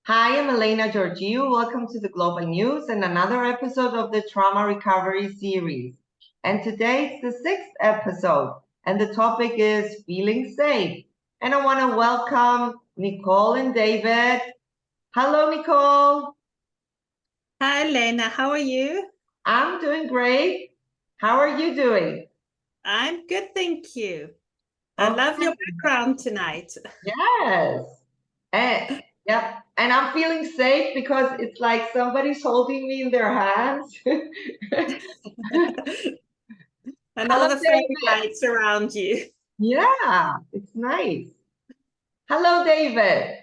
Hi, I'm ELENA GEORGIU. Welcome to the Global News and another episode of the Trauma Recovery Series. And today it's the sixth episode, and the topic is feeling safe. And I want to welcome Nicole and David. Hello, Nicole. Hi, Elena. How are you? I'm doing great. How are you doing? I'm good, thank you. I love your background tonight. Yes. And yep. And I'm feeling safe because it's like somebody's holding me in their hands. And Hello, all the fairy David. lights around you. Yeah, it's nice. Hello, David.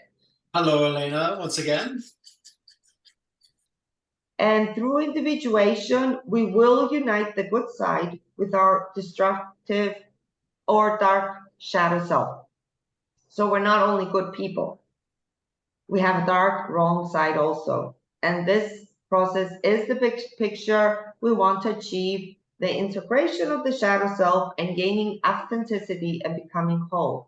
Hello, Elena, once again. And through individuation, we will unite the good side with our destructive or dark shadow self. So we're not only good people, we have a dark, wrong side also. And this process is the big picture we want to achieve, the integration of the shadow self and gaining authenticity and becoming whole.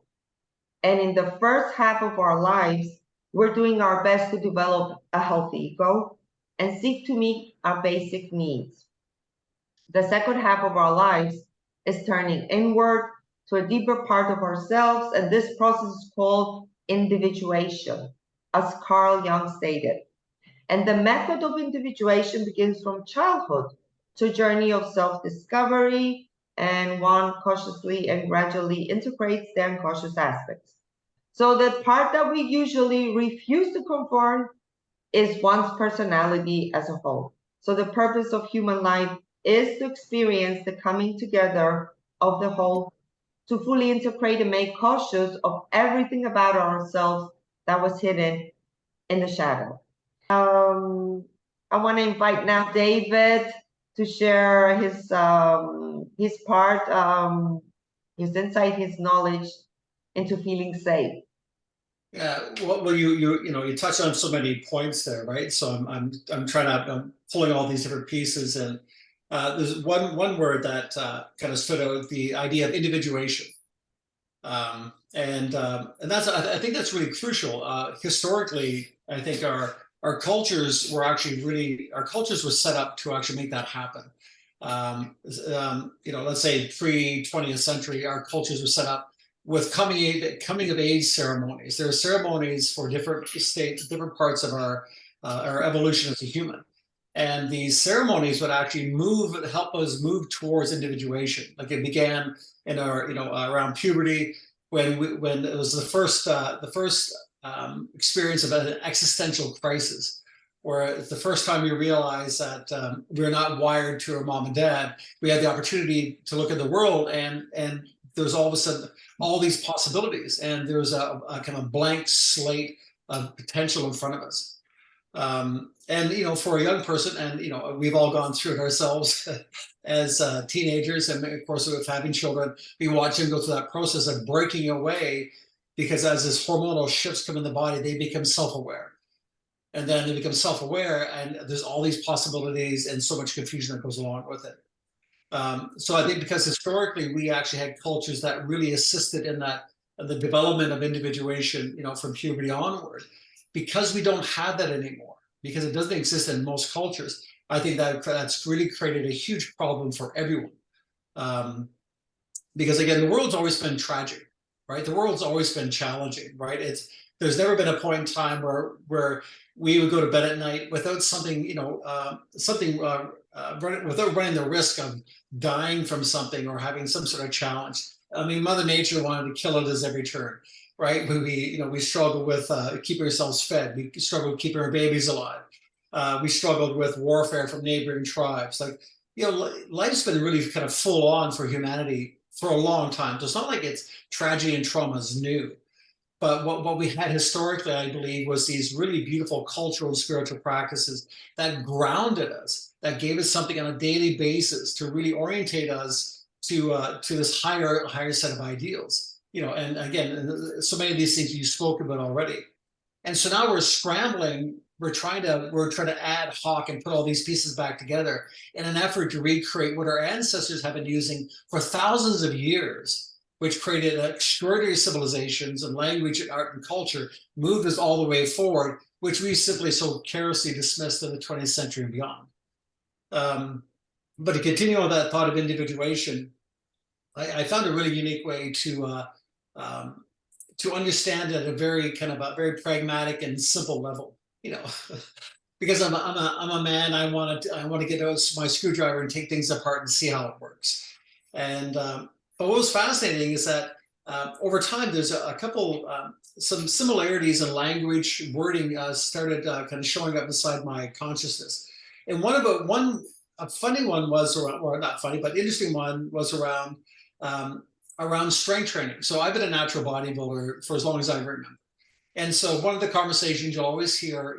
And in the first half of our lives, we're doing our best to develop a healthy ego and seek to meet our basic needs. The second half of our lives is turning inward to a deeper part of ourselves, and this process is called individuation, as Carl Jung stated. And the method of individuation begins from childhood to a journey of self-discovery, and one cautiously and gradually integrates the unconscious aspects. So the part that we usually refuse to conform is one's personality as a whole. So the purpose of human life is to experience the coming together of the whole, to fully integrate and make cautious of everything about ourselves that was hidden in the shadow. I want to invite now David to share his part, his insight, his knowledge into feeling safe. Yeah, well, you touched on so many points there, right? So I'm pulling all these different pieces, and there's one word that kind of stood out: the idea of individuation, and that's I think that's really crucial. Historically, I think our cultures were set up to actually make that happen. Let's say pre-20th century, our cultures were set up with coming of age ceremonies. There are ceremonies for different states, different parts of our evolution as a human. And these ceremonies would actually help us move towards individuation. Like it began in our, around puberty, when it was the first experience of an existential crisis, where it's the first time we realize that we're not wired to our mom and dad. We had the opportunity to look at the world, and there's all of a sudden all these possibilities, and there's a kind of blank slate of potential in front of us. And for a young person, and we've all gone through it ourselves as teenagers, and of course with having children, we watch them go through that process of breaking away, because as this hormonal shifts come in the body, they become self-aware. And then they become self-aware, and there's all these possibilities and so much confusion that goes along with it. So I think because historically we actually had cultures that really assisted in the development of individuation, from puberty onward. Because we don't have that anymore, because it doesn't exist in most cultures, I think that's really created a huge problem for everyone. Because again, the world's always been tragic, right? The world's always been challenging, right? There's never been a point in time where we would go to bed at night without something, without running the risk of dying from something or having some sort of challenge. I mean, Mother Nature wanted to kill us every turn, right? We struggled with keeping ourselves fed. We struggled with keeping our babies alive. We struggled with warfare from neighboring tribes. Life's been really kind of full on for humanity for a long time. So it's not like it's tragedy and trauma is new. But what we had historically, I believe, was these really beautiful cultural and spiritual practices that grounded us, that gave us something on a daily basis to really orientate us to this higher set of ideals. And again, so many of these things you spoke about already. And so now we're scrambling. We're trying to ad hoc and put all these pieces back together in an effort to recreate what our ancestors have been using for thousands of years which created extraordinary civilizations and language and art and culture, moved us all the way forward, which we simply so carelessly dismissed in the 20th century and beyond. But to continue on that thought of individuation, I found a really unique way to understand it at a very very pragmatic and simple level, because I'm a man. I want to get out my screwdriver and take things apart and see how it works. And but what was fascinating is that over time, there's a couple some similarities in language wording started kind of showing up inside my consciousness. And a funny one was, or not funny, but interesting one was around strength training. So I've been a natural bodybuilder for as long as I remember. And so one of the conversations you'll always hear,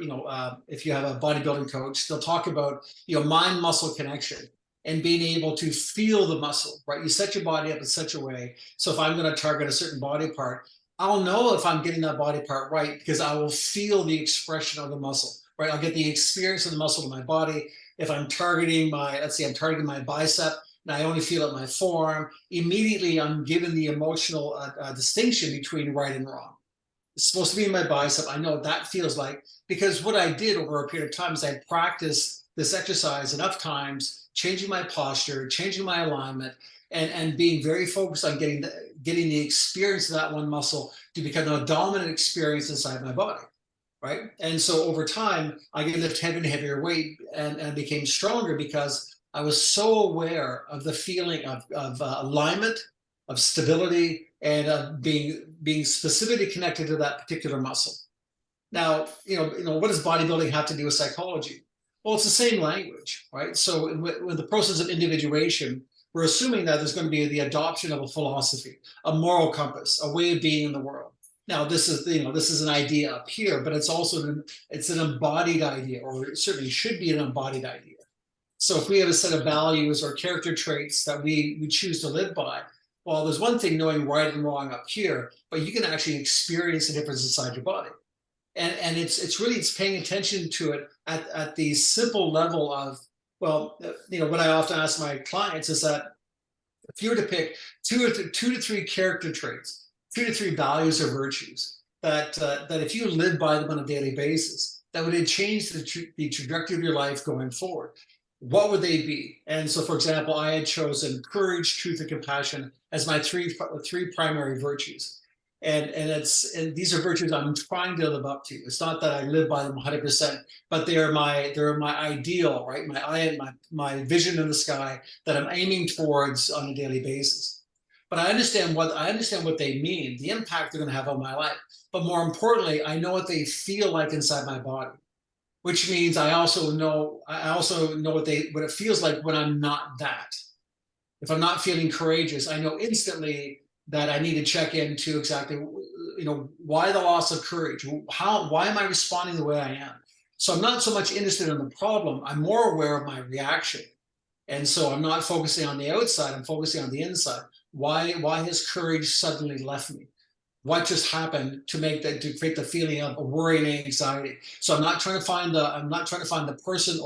if you have a bodybuilding coach, they'll talk about, mind-muscle connection and being able to feel the muscle, right? You set your body up in such a way. So if I'm going to target a certain body part, I'll know if I'm getting that body part right because I will feel the expression of the muscle, right? I'll get the experience of the muscle in my body. If I'm targeting let's say I'm targeting my bicep, and I only feel it in my forearm, immediately I'm given the emotional distinction between right and wrong. It's supposed to be in my bicep. I know what that feels like because what I did over a period of time is I practiced this exercise enough times, changing my posture, changing my alignment, and being very focused on getting the experience of that one muscle to become a dominant experience inside my body, right? And so over time, I could lift heavier and heavier weight and became stronger because I was so aware of the feeling of alignment, of stability, and of being specifically connected to that particular muscle. Now, what does bodybuilding have to do with psychology? Well, it's the same language, right? So with the process of individuation, we're assuming that there's going to be the adoption of a philosophy, a moral compass, a way of being in the world. Now, this is an idea up here, but it's also it's an embodied idea, or it certainly should be an embodied idea. So if we have a set of values or character traits that we choose to live by, well, there's one thing knowing right and wrong up here, but you can actually experience the difference inside your body. And it's paying attention to it at the simple level of, well, what I often ask my clients is that if you were to pick two to three character traits, 2 to 3 values or virtues that if you live by them on a daily basis, that would change the trajectory of your life going forward, what would they be? And so, for example, I had chosen courage, truth, and compassion as my three primary virtues. And these are virtues I'm trying to live up to. It's not that I live by them 100%, but they're my ideal, right? My vision in the sky that I'm aiming towards on a daily basis. But I understand what they mean, the impact they're going to have on my life. But more importantly, I know what they feel like inside my body, which means I also know what it feels like when I'm not that. If I'm not feeling courageous, I know instantly that I need to check into exactly, why the loss of courage? Why am I responding the way I am? So I'm not so much interested in the problem. I'm more aware of my reaction. And so I'm not focusing on the outside, I'm focusing on the inside. Why has courage suddenly left me? What just happened to create the feeling of worry and anxiety? So I'm not trying to find the person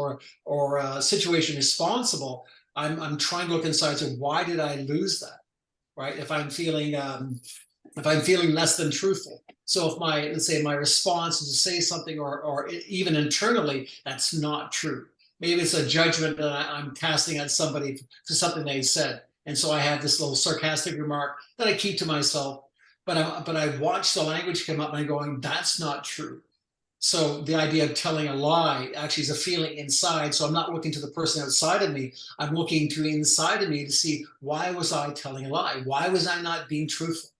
or situation responsible. I'm trying to look inside. So why did I lose that? Right? If I'm feeling less than truthful. So if let's say my response is to say something or even internally, that's not true. Maybe it's a judgment that I'm casting at somebody for something they said. And so I have this little sarcastic remark that I keep to myself. But I watch the language come up and I'm going, that's not true. So the idea of telling a lie actually is a feeling inside. So I'm not looking to the person outside of me. I'm looking to inside of me to see, why was I telling a lie? Why was I not being truthful?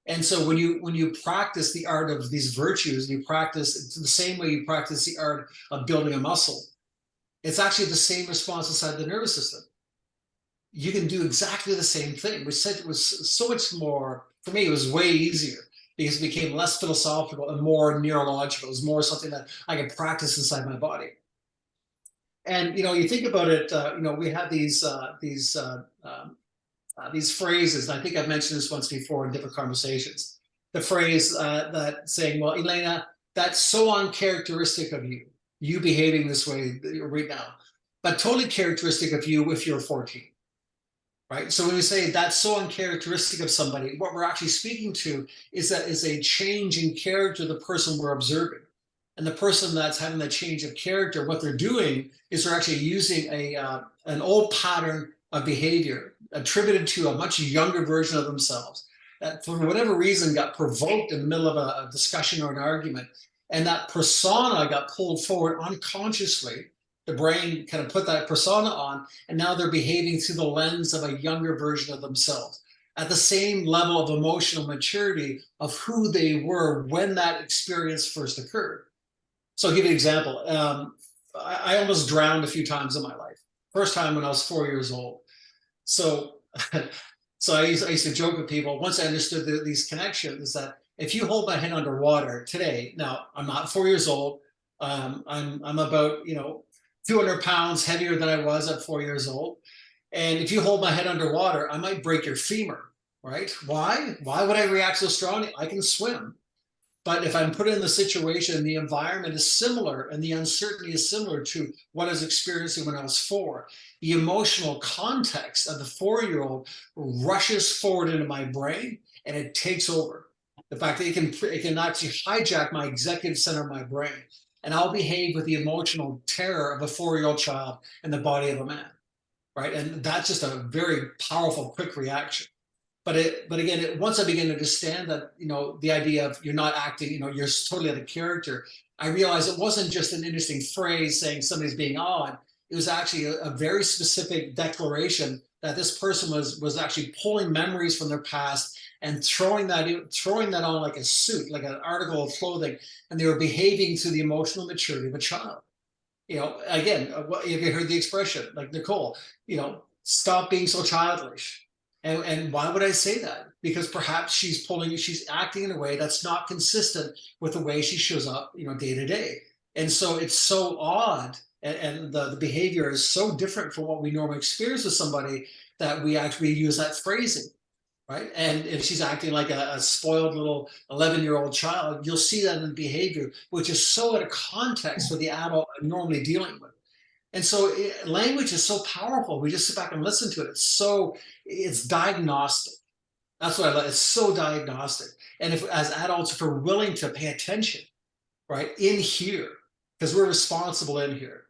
And so when you practice the art of these virtues, you practice it's the same way you practice the art of building a muscle. It's actually the same response inside the nervous system. You can do exactly the same thing, which was so much more, for me, it was way easier because it became less philosophical and more neurological. It was more something that I could practice inside my body. And, you think about it, we have these phrases, and I think I've mentioned this once before in different conversations. The phrase that saying, well, ELENA, that's so uncharacteristic of you behaving this way right now, but totally characteristic of you if you're 14. right? So when we say that's so uncharacteristic of somebody, what we're actually speaking to is that is a change in character of the person we're observing. And the person that's having that change of character, what they're doing is they're actually using an old pattern of behavior attributed to a much younger version of themselves that for whatever reason got provoked in the middle of a discussion or an argument. And that persona got pulled forward unconsciously. The brain kind of put that persona on, and now they're behaving through the lens of a younger version of themselves at the same level of emotional maturity of who they were when that experience first occurred. So I'll give you an example. I almost drowned a few times in my life. First time when I was 4 years old. So, so I used to joke with people, once I understood these connections, that if you hold my head underwater today, now I'm not 4 years old, I'm about 200 pounds heavier than I was at 4 years old. And if you hold my head underwater, I might break your femur, right? Why? Why would I react so strongly? I can swim. But if I'm put in the situation, the environment is similar and the uncertainty is similar to what I was experiencing when I was 4. The emotional context of the 4-year-old rushes forward into my brain and it takes over. The fact that it can actually hijack my executive center of my brain. And I'll behave with the emotional terror of a 4-year-old child in the body of a man, right? And that's just a very powerful, quick reaction. But again, once I began to understand that, the idea of you're not acting, you're totally out of character, I realized it wasn't just an interesting phrase saying somebody's being odd. It was actually a very specific declaration that this person was actually pulling memories from their past and throwing that on like a suit, like an article of clothing, and they were behaving to the emotional maturity of a child. Again, have you heard the expression, like Nicole, stop being so childish. And why would I say that? Because perhaps she's acting in a way that's not consistent with the way she shows up, day to day. And so it's so odd, and the behavior is so different from what we normally experience with somebody that we actually use that phrasing, right? And if she's acting like a spoiled little 11-year-old child, you'll see that in behavior, which is so out of context with the adult I'm normally dealing with. And so language is so powerful. We just sit back and listen to it. It's diagnostic. That's what I like. It's so diagnostic. And if as adults, if we're willing to pay attention, right, in here, because we're responsible in here.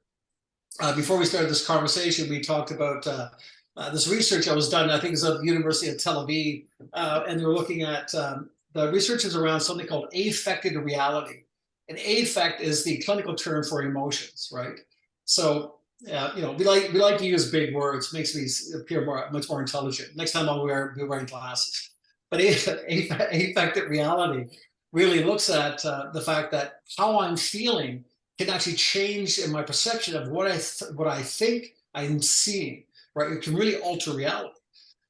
Before we started this conversation, we talked about this research that was done, I think it's at the University of Tel Aviv, and they were looking at the research is around something called affected reality. And affect is the clinical term for emotions, right? So, we like to use big words. Makes me appear much more intelligent. Next time I'll be wearing glasses. But affected reality really looks at the fact that how I'm feeling can actually change in my perception of what I think I'm seeing. Right? It can really alter reality.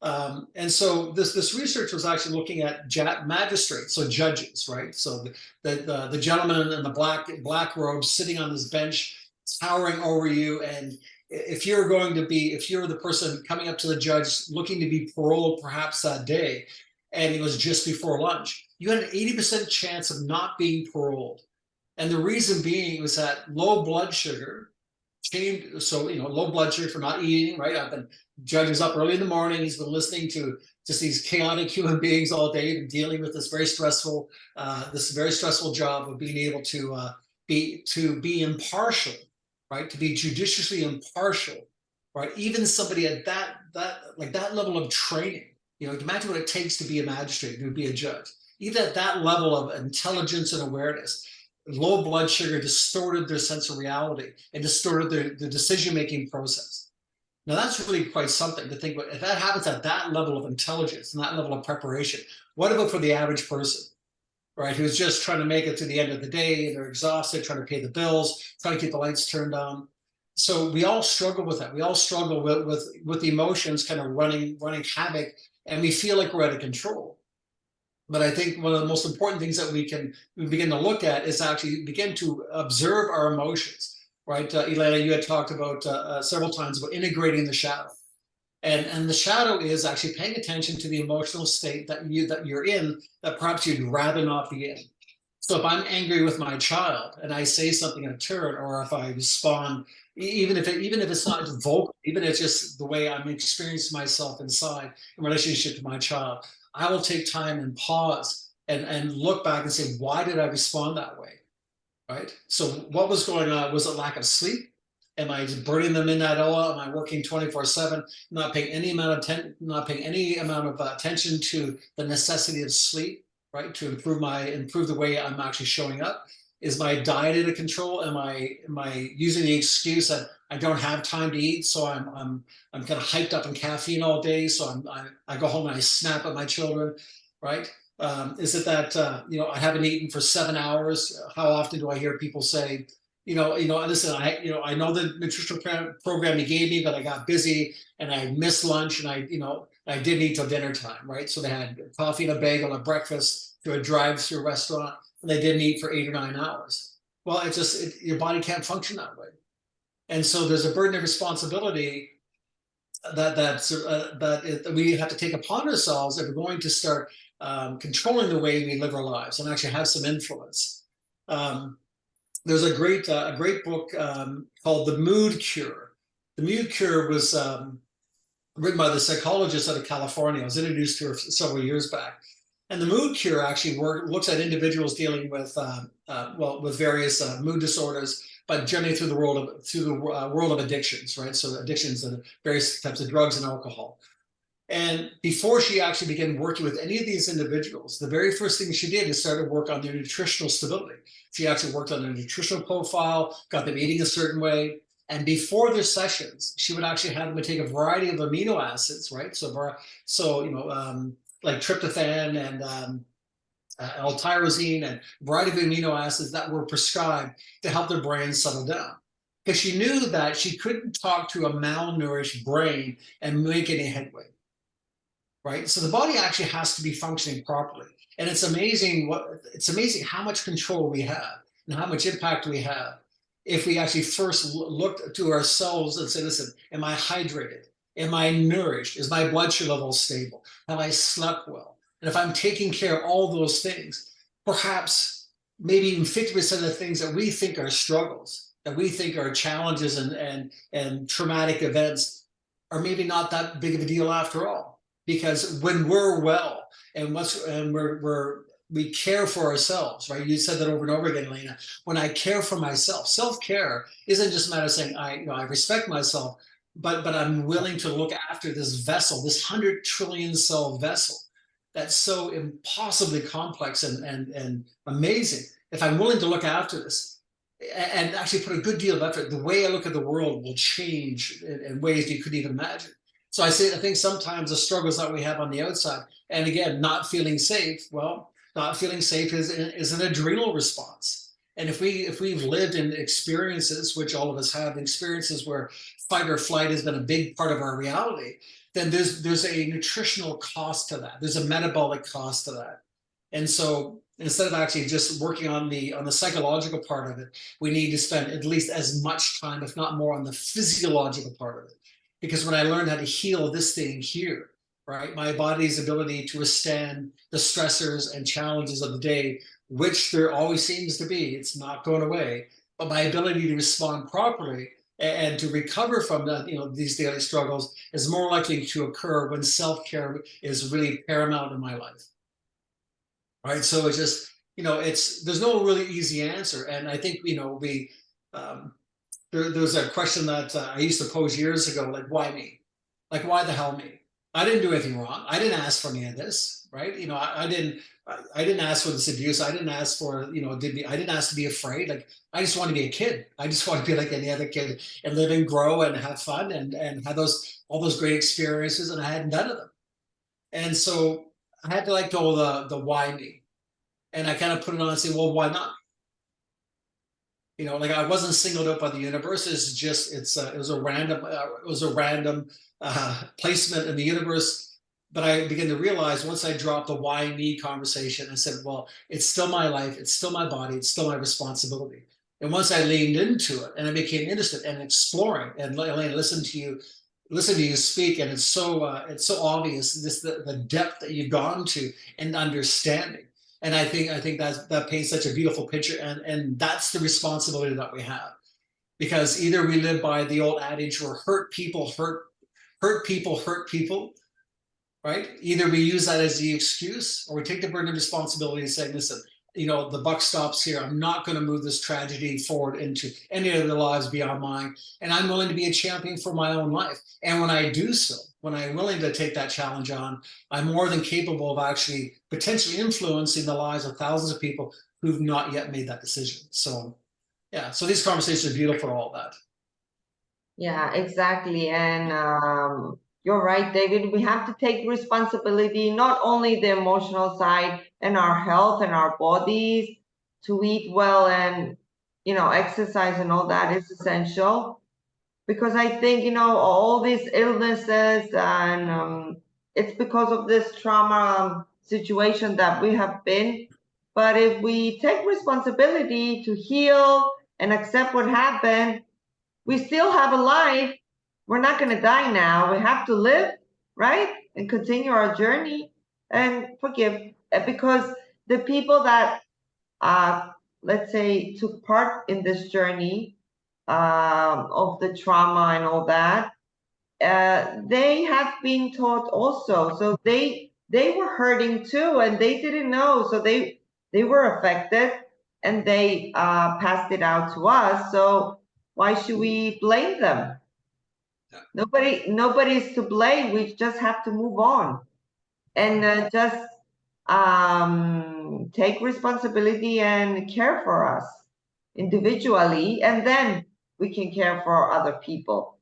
And so this research was actually looking at magistrates, so judges, right? So the gentleman in the black robe sitting on this bench, towering over you, and if you're the person coming up to the judge looking to be paroled perhaps that day, and it was just before lunch, you had an 80% chance of not being paroled. And the reason being was that low blood sugar changed. So low blood sugar for not eating, right? I've been judges up early in the morning. He's been listening to just these chaotic human beings all day and dealing with this very stressful job of being able to be impartial, right? To be judiciously impartial, right? Even somebody at that level of training, imagine what it takes to be a magistrate, to be a judge. Even at that level of intelligence and awareness, low blood sugar distorted their sense of reality and distorted their decision-making process. Now that's really quite something to think about. If that happens at that level of intelligence and that level of preparation, what about for the average person? Right, who's just trying to make it to the end of the day, and they're exhausted, trying to pay the bills, trying to keep the lights turned on. So we all struggle with that. We all struggle with the emotions kind of running havoc, and we feel like we're out of control. But I think one of the most important things that we begin to look at is actually begin to observe our emotions. Right, ELENA, you had talked about several times about integrating the shadow. And the shadow is actually paying attention to the emotional state that you're in that perhaps you'd rather not be in. So if I'm angry with my child and I say something in turn, or if I respond, even if it's not vocal, even if it's just the way I'm experiencing myself inside in relationship to my child, I will take time and pause and look back and say, why did I respond that way? Right? So what was going on? Was it lack of sleep? Am I just burning them in that oil? Am I working 24/7, not paying any amount of attention to the necessity of sleep, right? To improve the way I'm actually showing up. Is my diet out of control? Am I using the excuse that I don't have time to eat, so I'm kind of hyped up in caffeine all day, so I go home and I snap at my children, right? Is it that I haven't eaten for 7 hours? How often do I hear people say, listen, I know the nutritional program you gave me, but I got busy and I missed lunch, and I didn't eat till dinner time, right? So they had coffee and a bagel at breakfast to a drive-through restaurant, and they didn't eat for 8 or 9 hours. Well, your body can't function that way, and so there's a burden of responsibility that we have to take upon ourselves if we're going to start controlling the way we live our lives and actually have some influence. There's a great book called The Mood Cure. The Mood Cure was written by the psychologist out of California. I was introduced to her several years back. And the Mood Cure actually looks at individuals dealing with with various mood disorders, but generally through the world of addictions, right? So addictions and various types of drugs and alcohol. And before she actually began working with any of these individuals, the very first thing she did is start to work on their nutritional stability. She actually worked on their nutritional profile, got them eating a certain way. And before their sessions, she would actually have them take a variety of amino acids, right? Like tryptophan and L-tyrosine and a variety of amino acids that were prescribed to help their brains settle down. Because she knew that she couldn't talk to a malnourished brain and make any headway. Right? So the body actually has to be functioning properly. And it's amazing how much control we have and how much impact we have if we actually first look to ourselves and say, listen, am I hydrated? Am I nourished? Is my blood sugar level stable? Have I slept well? And if I'm taking care of all those things, perhaps maybe even 50% of the things that we think are struggles, that we think are challenges and traumatic events, are maybe not that big of a deal after all. Because when we're well and we care for ourselves, right? You said that over and over again, ELENA. When I care for myself, self-care isn't just a matter of saying I respect myself, but I'm willing to look after this vessel, this 100 trillion cell vessel that's so impossibly complex and amazing. If I'm willing to look after this and actually put a good deal of effort, the way I look at the world will change in ways you couldn't even imagine. So I think sometimes the struggles that we have on the outside, and again, not feeling safe, well, not feeling safe is an adrenal response. And if we've lived in experiences, which all of us have, experiences where fight or flight has been a big part of our reality, then there's a nutritional cost to that. There's a metabolic cost to that. And so instead of actually just working on the psychological part of it, we need to spend at least as much time, if not more, on the physiological part of it. Because when I learned how to heal this thing here, right, my body's ability to withstand the stressors and challenges of the day, which there always seems to be, it's not going away, but my ability to respond properly and to recover from these daily struggles is more likely to occur when self-care is really paramount in my life. Right, so it's just there's no really easy answer, and I think there's a question that I used to pose years ago, like, why me? Like, why the hell me? I didn't do anything wrong. I didn't ask for any of this, right? I didn't ask for this abuse. I didn't ask for, I didn't ask to be afraid. Like, I just want to be a kid. I just want to be like any other kid and live and grow and have fun and have all those great experiences, and I hadn't none of them. And so I had to let go of the why me. And I kind of put it on and say, well, why not? Like, I wasn't singled out by the universe. It's just it was a random placement in the universe. But I began to realize, once I dropped the why me conversation, I said, well, it's still my life, it's still my body, it's still my responsibility. And once I leaned into it and I became interested and exploring, and ELENA, listen to you speak, and it's so obvious the depth that you've gone to and understanding. And I think that paints such a beautiful picture, and that's the responsibility that we have. Because either we live by the old adage where hurt people hurt people, right? Either we use that as the excuse, or we take the burden of responsibility and say, listen, the buck stops here. I'm not going to move this tragedy forward into any other lives beyond mine. And I'm willing to be a champion for my own life. And when I do so, when I'm willing to take that challenge on, I'm more than capable of actually potentially influencing the lives of thousands of people who've not yet made that decision. So yeah, so these conversations are beautiful for all that. Yeah, exactly. And you're right, David. We have to take responsibility, not only the emotional side and our health and our bodies, to eat well and, exercise and all that is essential. Because I think, all these illnesses and it's because of this trauma situation that we have been. But if we take responsibility to heal and accept what happened, we still have a life. We're not going to die now. We have to live, right? And continue our journey and forgive. Because the people that, let's say, took part in this journey of the trauma and all that, they have been taught also. So they were hurting too, and they didn't know. So they were affected, and they passed it out to us. So why should we blame them? Nobody's to blame. We just have to move on and just take responsibility and care for us individually, and then we can care for other people.